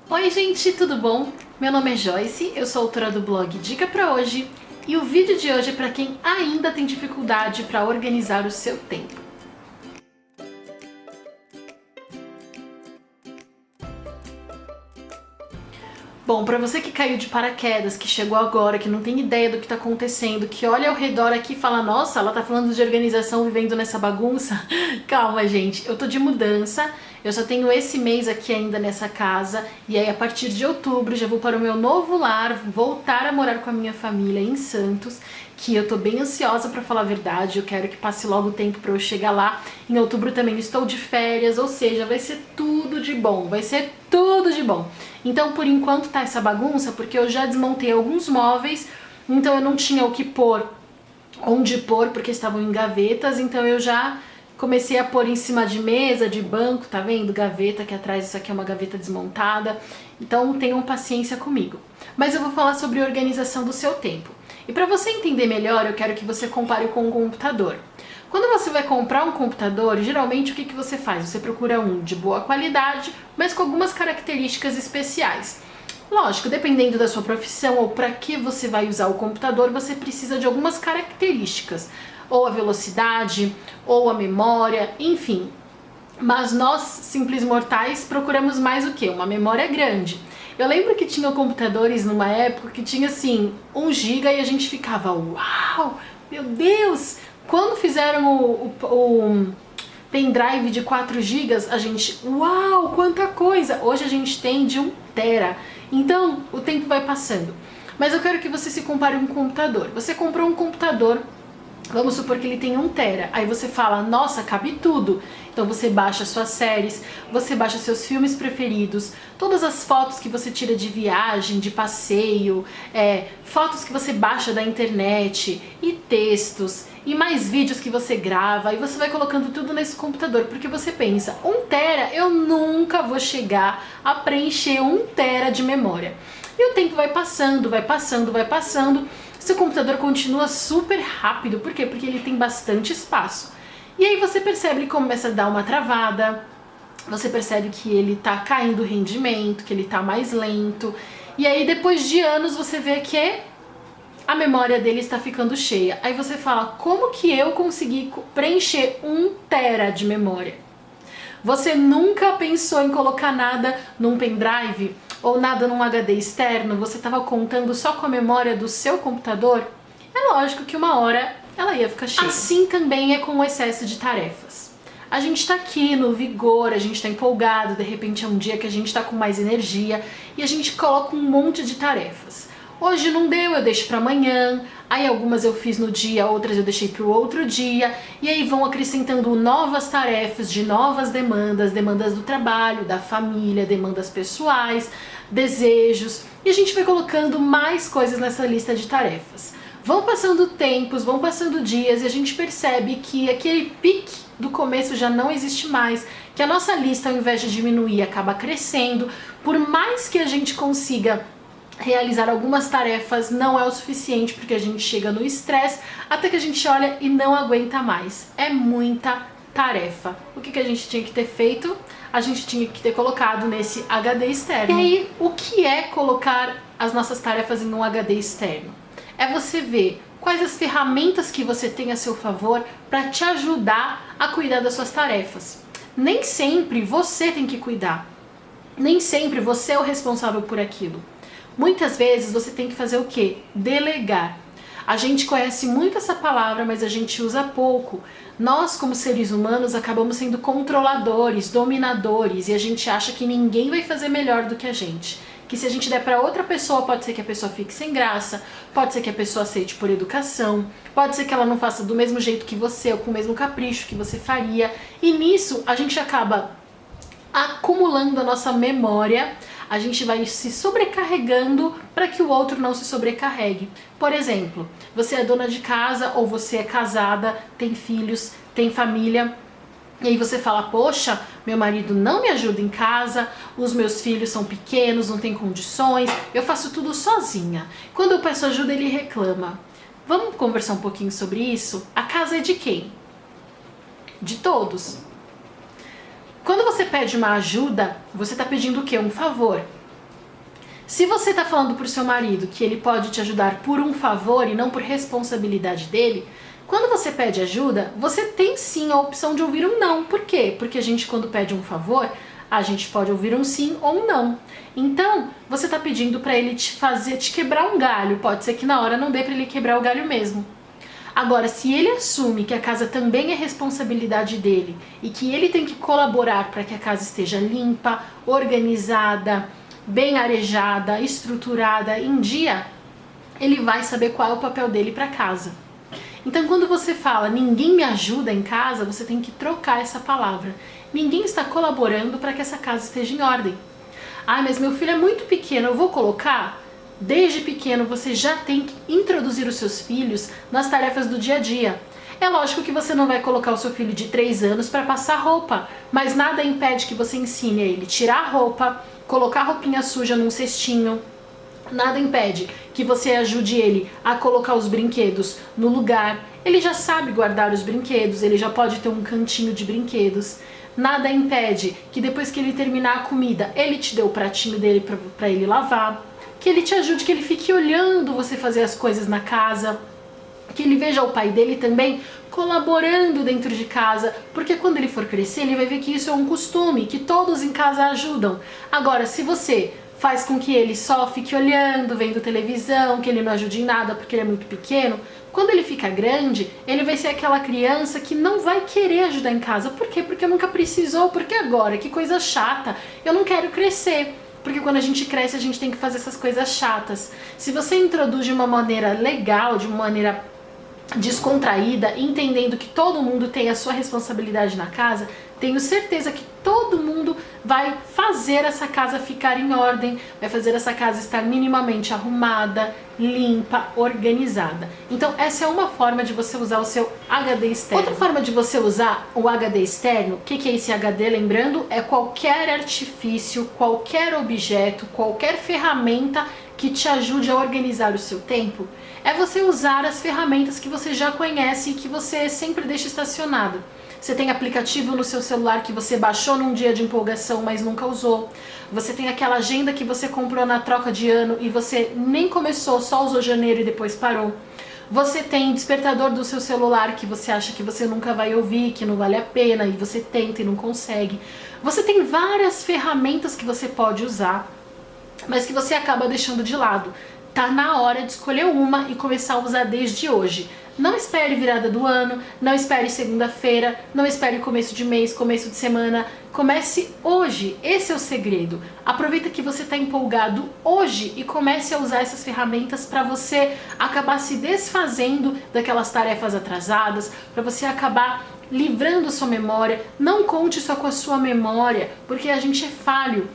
Oi gente, tudo bom? Meu nome é Joyce, eu sou autora do blog Dica Pra Hoje e o vídeo de hoje é para quem ainda tem dificuldade para organizar o seu tempo. Bom, para você que caiu de paraquedas, que chegou agora, que não tem ideia do que tá acontecendo, que olha ao redor aqui e fala, nossa, ela tá falando de organização vivendo nessa bagunça. Calma, gente, eu tô de mudança, eu só tenho esse mês aqui ainda nessa casa, e aí a partir de outubro já vou para o meu novo lar, voltar a morar com a minha família em Santos, que eu tô bem ansiosa pra falar a verdade, eu quero que passe logo o tempo pra eu chegar lá. Em outubro também estou de férias, ou seja, vai ser tudo de bom, vai ser tudo de bom. Então, por enquanto tá essa bagunça, porque eu já desmontei alguns móveis, então eu não tinha o que pôr, onde pôr, porque estavam em gavetas, então eu já comecei a pôr em cima de mesa, de banco, tá vendo? Gaveta aqui atrás, isso aqui é uma gaveta desmontada, então tenham paciência comigo. Mas eu vou falar sobre organização do seu tempo. E para você entender melhor, eu quero que você compare com um computador. Quando você vai comprar um computador, geralmente o que você faz? Você procura um de boa qualidade, mas com algumas características especiais. Lógico, dependendo da sua profissão ou para que você vai usar o computador, você precisa de algumas características. Ou a velocidade, ou a memória, enfim. Mas nós, simples mortais, procuramos mais o quê? Uma memória grande. Eu lembro que tinha computadores numa época que tinha assim 1 GB e a gente ficava, uau, meu Deus! Quando fizeram o pendrive de 4 GB, a gente, uau, quanta coisa! Hoje a gente tem de 1 TB. Então o tempo vai passando. Mas eu quero que você se compare a um computador. Você comprou um computador, vamos supor que ele tem 1 TB, aí você fala, nossa, cabe tudo. Então você baixa suas séries, você baixa seus filmes preferidos, todas as fotos que você tira de viagem, de passeio, fotos que você baixa da internet, e textos, e mais vídeos que você grava, e você vai colocando tudo nesse computador, porque você pensa, 1 TB eu nunca vou chegar a preencher 1 TB de memória. E o tempo vai passando, vai passando, vai passando, seu computador continua super rápido, por quê? Porque ele tem bastante espaço. E aí você percebe que começa a dar uma travada, você percebe que ele tá caindo o rendimento, que ele tá mais lento, e aí depois de anos você vê que a memória dele está ficando cheia. Aí você fala, como que eu consegui preencher 1 TB de memória? Você nunca pensou em colocar nada num pendrive ou nada num HD externo? Você estava contando só com a memória do seu computador? É lógico que uma hora ela ia ficar cheia. Assim também é com o excesso de tarefas. A gente tá aqui no vigor, a gente tá empolgado, de repente é um dia que a gente tá com mais energia e a gente coloca um monte de tarefas. Hoje não deu, eu deixo pra amanhã, aí algumas eu fiz no dia, outras eu deixei pro outro dia, e aí vão acrescentando novas tarefas de novas demandas, demandas do trabalho, da família, demandas pessoais, desejos, e a gente vai colocando mais coisas nessa lista de tarefas. Vão passando tempos, vão passando dias e a gente percebe que aquele pique do começo já não existe mais, que a nossa lista, ao invés de diminuir, acaba crescendo. Por mais que a gente consiga realizar algumas tarefas, não é o suficiente, porque a gente chega no estresse, até que a gente olha e não aguenta mais. É muita tarefa. O que a gente tinha que ter feito? A gente tinha que ter colocado nesse HD externo. E aí, o que é colocar as nossas tarefas em um HD externo? É você ver quais as ferramentas que você tem a seu favor para te ajudar a cuidar das suas tarefas. Nem sempre você tem que cuidar. Nem sempre você é o responsável por aquilo. Muitas vezes você tem que fazer o quê? Delegar. A gente conhece muito essa palavra, mas a gente usa pouco. Nós, como seres humanos, acabamos sendo controladores, dominadores, e a gente acha que ninguém vai fazer melhor do que a gente. Que se a gente der para outra pessoa, pode ser que a pessoa fique sem graça, pode ser que a pessoa aceite por educação, pode ser que ela não faça do mesmo jeito que você, ou com o mesmo capricho que você faria, e nisso a gente acaba acumulando a nossa memória, a gente vai se sobrecarregando para que o outro não se sobrecarregue. Por exemplo, você é dona de casa ou você é casada, tem filhos, tem família, e aí você fala, poxa, meu marido não me ajuda em casa, os meus filhos são pequenos, não tem condições, eu faço tudo sozinha. Quando eu peço ajuda, ele reclama. Vamos conversar um pouquinho sobre isso? A casa é de quem? De todos. Quando você pede uma ajuda, você está pedindo o quê? Um favor. Se você tá falando pro seu marido que ele pode te ajudar por um favor e não por responsabilidade dele, quando você pede ajuda, você tem sim a opção de ouvir um não. Por quê? Porque a gente, quando pede um favor, a gente pode ouvir um sim ou um não. Então, você tá pedindo para ele te quebrar um galho. Pode ser que na hora não dê para ele quebrar o galho mesmo. Agora, se ele assume que a casa também é responsabilidade dele e que ele tem que colaborar para que a casa esteja limpa, organizada, bem arejada, estruturada, em dia, ele vai saber qual é o papel dele para casa. Então, quando você fala ninguém me ajuda em casa, você tem que trocar essa palavra. Ninguém está colaborando para que essa casa esteja em ordem. Ah, mas meu filho é muito pequeno, eu vou colocar? Desde pequeno você já tem que introduzir os seus filhos nas tarefas do dia a dia. É lógico que você não vai colocar o seu filho de 3 anos para passar roupa, mas nada impede que você ensine a ele tirar a roupa, colocar a roupinha suja num cestinho. Nada impede que você ajude ele a colocar os brinquedos no lugar. Ele já sabe guardar os brinquedos, ele já pode ter um cantinho de brinquedos. Nada impede que depois que ele terminar a comida, ele te dê o pratinho dele para ele lavar. Que ele te ajude, que ele fique olhando você fazer as coisas na casa. Que ele veja o pai dele também colaborando dentro de casa, porque quando ele for crescer, ele vai ver que isso é um costume, que todos em casa ajudam. Agora, se você faz com que ele só fique olhando, vendo televisão, que ele não ajude em nada porque ele é muito pequeno, quando ele fica grande, ele vai ser aquela criança que não vai querer ajudar em casa. Por quê? Porque nunca precisou, porque agora, que coisa chata, eu não quero crescer. Porque quando a gente cresce, a gente tem que fazer essas coisas chatas. Se você introduz de uma maneira legal, de uma maneira descontraída, entendendo que todo mundo tem a sua responsabilidade na casa, tenho certeza que todo mundo vai fazer essa casa ficar em ordem, vai fazer essa casa estar minimamente arrumada, limpa, organizada. Então essa é uma forma de você usar o seu HD externo. Outra forma de você usar o HD externo, o que é esse HD? Lembrando, é qualquer artifício, qualquer objeto, qualquer ferramenta que te ajude a organizar o seu tempo. É você usar as ferramentas que você já conhece e que você sempre deixa estacionado. Você tem aplicativo no seu celular que você baixou num dia de empolgação, mas nunca usou. Você tem aquela agenda que você comprou na troca de ano e você nem começou, só usou janeiro e depois parou. Você tem despertador do seu celular que você acha que você nunca vai ouvir, que não vale a pena, e você tenta e não consegue. Você tem várias ferramentas que você pode usar, mas que você acaba deixando de lado. Tá na hora de escolher uma e começar a usar desde hoje. Não espere virada do ano, não espere segunda-feira, não espere começo de mês, começo de semana. Comece hoje, esse é o segredo. Aproveita que você está empolgado hoje e comece a usar essas ferramentas para você acabar se desfazendo daquelas tarefas atrasadas, para você acabar livrando a sua memória. Não conte só com a sua memória, porque a gente é falho.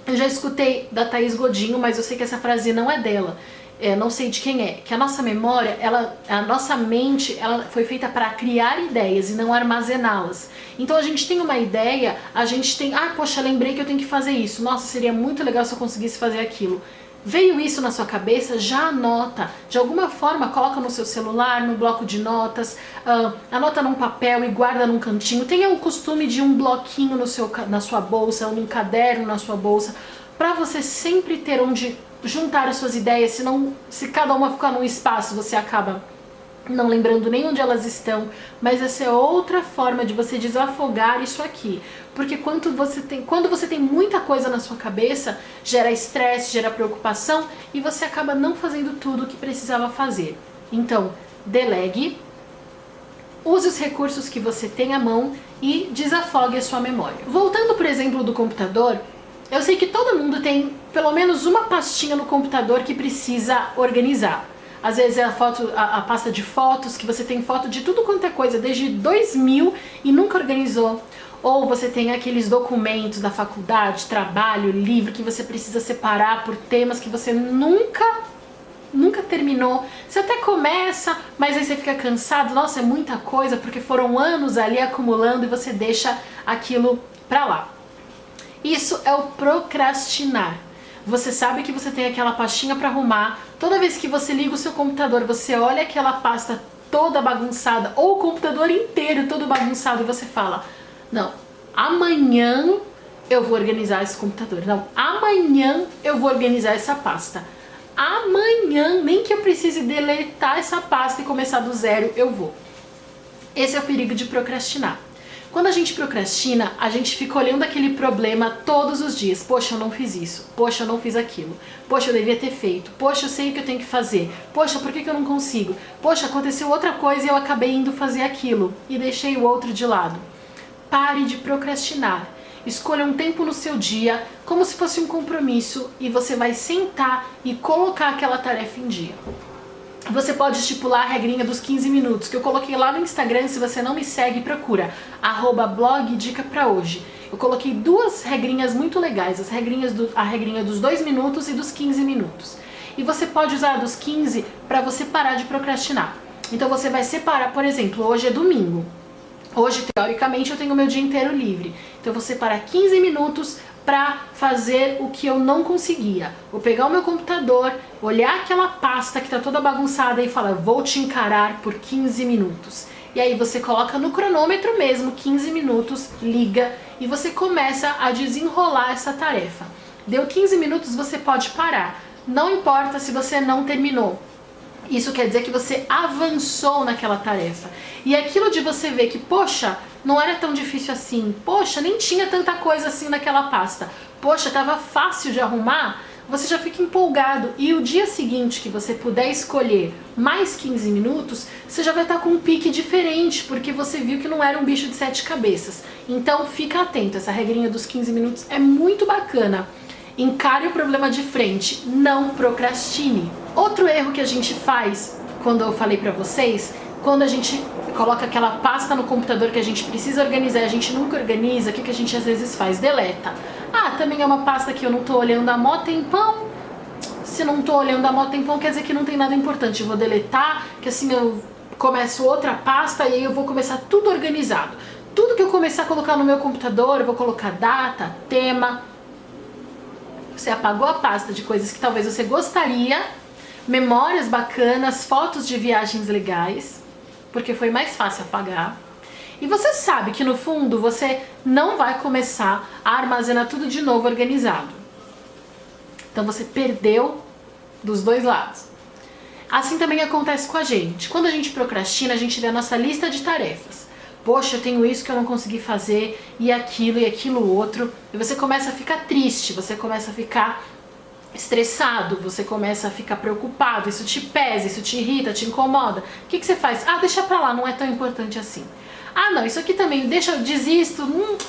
Eu já escutei da Thaís Godinho, mas eu sei que essa frase não é dela. Não sei de quem é, que a nossa memória, a nossa mente, ela foi feita para criar ideias e não armazená-las. Então a gente tem uma ideia, a gente tem, poxa, lembrei que eu tenho que fazer isso, nossa, seria muito legal se eu conseguisse fazer aquilo. Veio isso na sua cabeça, já anota, de alguma forma coloca no seu celular, no bloco de notas, anota num papel e guarda num cantinho. Tenha o costume de um bloquinho na sua bolsa, ou num caderno na sua bolsa, para você sempre ter onde juntar as suas ideias, senão se cada uma ficar num espaço, você acaba não lembrando nem onde elas estão, mas essa é outra forma de você desafogar isso aqui, porque quando você tem muita coisa na sua cabeça, gera estresse, gera preocupação e você acaba não fazendo tudo o que precisava fazer. Então, delegue, use os recursos que você tem à mão e desafogue a sua memória. Voltando por exemplo do computador, eu sei que todo mundo tem pelo menos uma pastinha no computador que precisa organizar. Às vezes é a pasta de fotos, que você tem foto de tudo quanto é coisa, desde 2000 e nunca organizou. Ou você tem aqueles documentos da faculdade, trabalho, livro, que você precisa separar por temas que você nunca terminou. Você até começa, mas aí você fica cansado, nossa, é muita coisa, porque foram anos ali acumulando e você deixa aquilo pra lá. Isso é o procrastinar. Você sabe que você tem aquela pastinha para arrumar. Toda vez que você liga o seu computador, você olha aquela pasta toda bagunçada, ou o computador inteiro todo bagunçado, e você fala, não, amanhã eu vou organizar esse computador. Não, amanhã eu vou organizar essa pasta. Amanhã, nem que eu precise deletar essa pasta e começar do zero, eu vou. Esse é o perigo de procrastinar. Quando a gente procrastina, a gente fica olhando aquele problema todos os dias. Poxa, eu não fiz isso. Poxa, eu não fiz aquilo. Poxa, eu devia ter feito. Poxa, eu sei o que eu tenho que fazer. Poxa, por que eu não consigo? Poxa, aconteceu outra coisa e eu acabei indo fazer aquilo e deixei o outro de lado. Pare de procrastinar. Escolha um tempo no seu dia, como se fosse um compromisso, e você vai sentar e colocar aquela tarefa em dia. Você pode estipular a regrinha dos 15 minutos, que eu coloquei lá no Instagram. Se você não me segue, procura @blogdicaprahoje. Eu coloquei duas regrinhas muito legais, a regrinha dos 2 minutos e dos 15 minutos. E você pode usar a dos 15 para você parar de procrastinar. Então você vai separar, por exemplo, hoje é domingo. Hoje, teoricamente, eu tenho o meu dia inteiro livre. Então eu vou separar 15 minutos para fazer o que eu não conseguia. Vou pegar o meu computador, olhar aquela pasta que tá toda bagunçada e falar, vou te encarar por 15 minutos. E aí você coloca no cronômetro mesmo, 15 minutos, liga e você começa a desenrolar essa tarefa. Deu 15 minutos, você pode parar. Não importa se você não terminou. Isso quer dizer que você avançou naquela tarefa. E aquilo de você ver que, poxa, não era tão difícil assim. Poxa, nem tinha tanta coisa assim naquela pasta. Poxa, tava fácil de arrumar. Você já fica empolgado. E o dia seguinte que você puder escolher mais 15 minutos, você já vai estar com um pique diferente, porque você viu que não era um bicho de 7 cabeças. Então fica atento, essa regrinha dos 15 minutos é muito bacana. Encare o problema de frente, não procrastine. Outro erro que a gente faz, quando eu falei pra vocês, quando a gente coloca aquela pasta no computador que a gente precisa organizar e a gente nunca organiza, o que a gente às vezes faz? Deleta. Ah, também é uma pasta que eu não tô olhando há mó tempão. Se não tô olhando há mó tempão, quer dizer que não tem nada importante. Eu vou deletar, que assim eu começo outra pasta e aí eu vou começar tudo organizado. Tudo que eu começar a colocar no meu computador, eu vou colocar data, tema. Você apagou a pasta de coisas que talvez você gostaria, memórias bacanas, fotos de viagens legais, porque foi mais fácil apagar. E você sabe que no fundo você não vai começar a armazenar tudo de novo organizado. Então você perdeu dos dois lados. Assim também acontece com a gente. Quando a gente procrastina, a gente vê a nossa lista de tarefas. Poxa, eu tenho isso que eu não consegui fazer, e aquilo outro. E você começa a ficar triste, você começa a ficar estressado, você começa a ficar preocupado, isso te pesa, isso te irrita, te incomoda. O que você faz? Ah, deixa pra lá, não é tão importante assim. Ah, não, isso aqui também, deixa, eu desisto,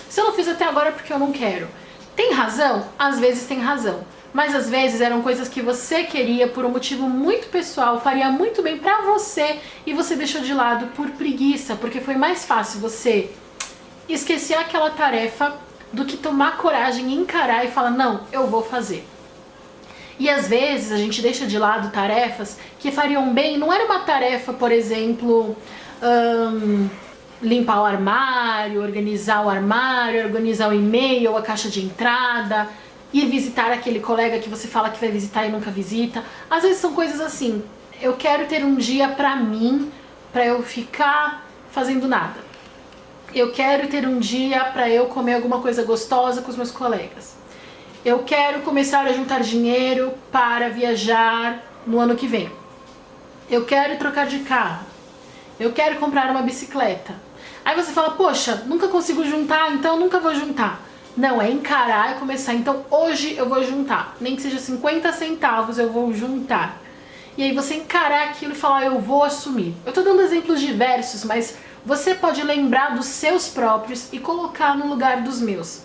se eu não fiz até agora é porque eu não quero. Tem razão? Às vezes tem razão. Mas às vezes eram coisas que você queria por um motivo muito pessoal, faria muito bem pra você e você deixou de lado por preguiça, porque foi mais fácil você esquecer aquela tarefa do que tomar coragem e encarar e falar, não, eu vou fazer. E às vezes a gente deixa de lado tarefas que fariam bem, não era uma tarefa, por exemplo, limpar o armário, organizar o e-mail, a caixa de entrada, ir visitar aquele colega que você fala que vai visitar e nunca visita. Às vezes são coisas assim, eu quero ter um dia pra mim, pra eu ficar fazendo nada. Eu quero ter um dia pra eu comer alguma coisa gostosa com os meus colegas. Eu quero começar a juntar dinheiro para viajar no ano que vem. Eu quero trocar de carro. Eu quero comprar uma bicicleta. Aí você fala, poxa, nunca consigo juntar, então nunca vou juntar. Não, é encarar e começar. Então hoje eu vou juntar. Nem que seja 50 centavos eu vou juntar. E aí você encarar aquilo e falar, eu vou assumir. Eu tô dando exemplos diversos, mas você pode lembrar dos seus próprios e colocar no lugar dos meus.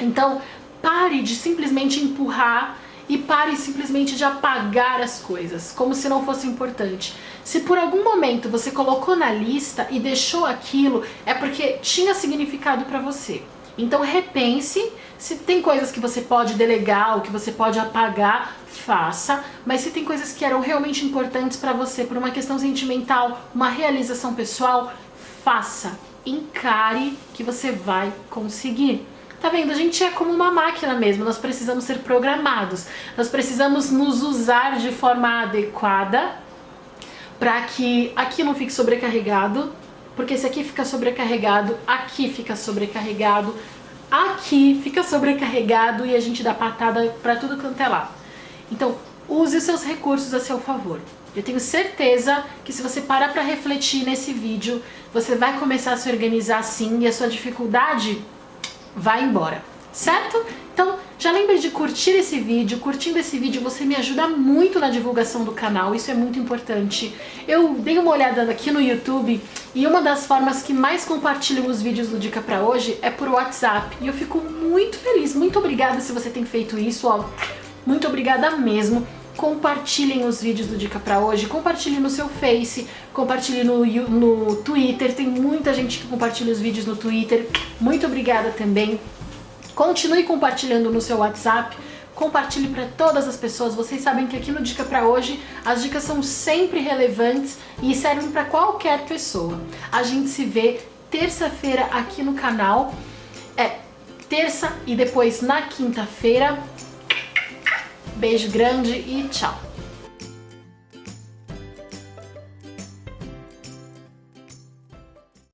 Então, pare de simplesmente empurrar e pare simplesmente de apagar as coisas, como se não fosse importante. Se por algum momento você colocou na lista e deixou aquilo, é porque tinha significado para você. Então repense, se tem coisas que você pode delegar ou que você pode apagar, faça, mas se tem coisas que eram realmente importantes para você, por uma questão sentimental, uma realização pessoal, faça, encare que você vai conseguir. Tá vendo? A gente é como uma máquina mesmo, nós precisamos ser programados, nós precisamos nos usar de forma adequada para que aqui não fique sobrecarregado, porque se aqui fica sobrecarregado, aqui fica sobrecarregado, aqui, fica sobrecarregado e a gente dá patada pra tudo quanto é lado. Então, use os seus recursos a seu favor. Eu tenho certeza que se você parar pra refletir nesse vídeo, você vai começar a se organizar sim e a sua dificuldade vai embora, certo? Então, já lembre de curtir esse vídeo. Curtindo esse vídeo, você me ajuda muito na divulgação do canal, isso é muito importante. Eu dei uma olhada aqui no YouTube e uma das formas que mais compartilham os vídeos do Dica Pra Hoje é por WhatsApp. E eu fico muito feliz, muito obrigada se você tem feito isso, ó. Muito obrigada mesmo. Compartilhem os vídeos do Dica Pra Hoje, compartilhem no seu Face, compartilhem no Twitter, tem muita gente que compartilha os vídeos no Twitter, muito obrigada também. Continue compartilhando no seu WhatsApp, compartilhe para todas as pessoas. Vocês sabem que aqui no Dica Pra Hoje as dicas são sempre relevantes e servem para qualquer pessoa. A gente se vê terça-feira aqui no canal, terça e depois na quinta-feira. Beijo grande e tchau!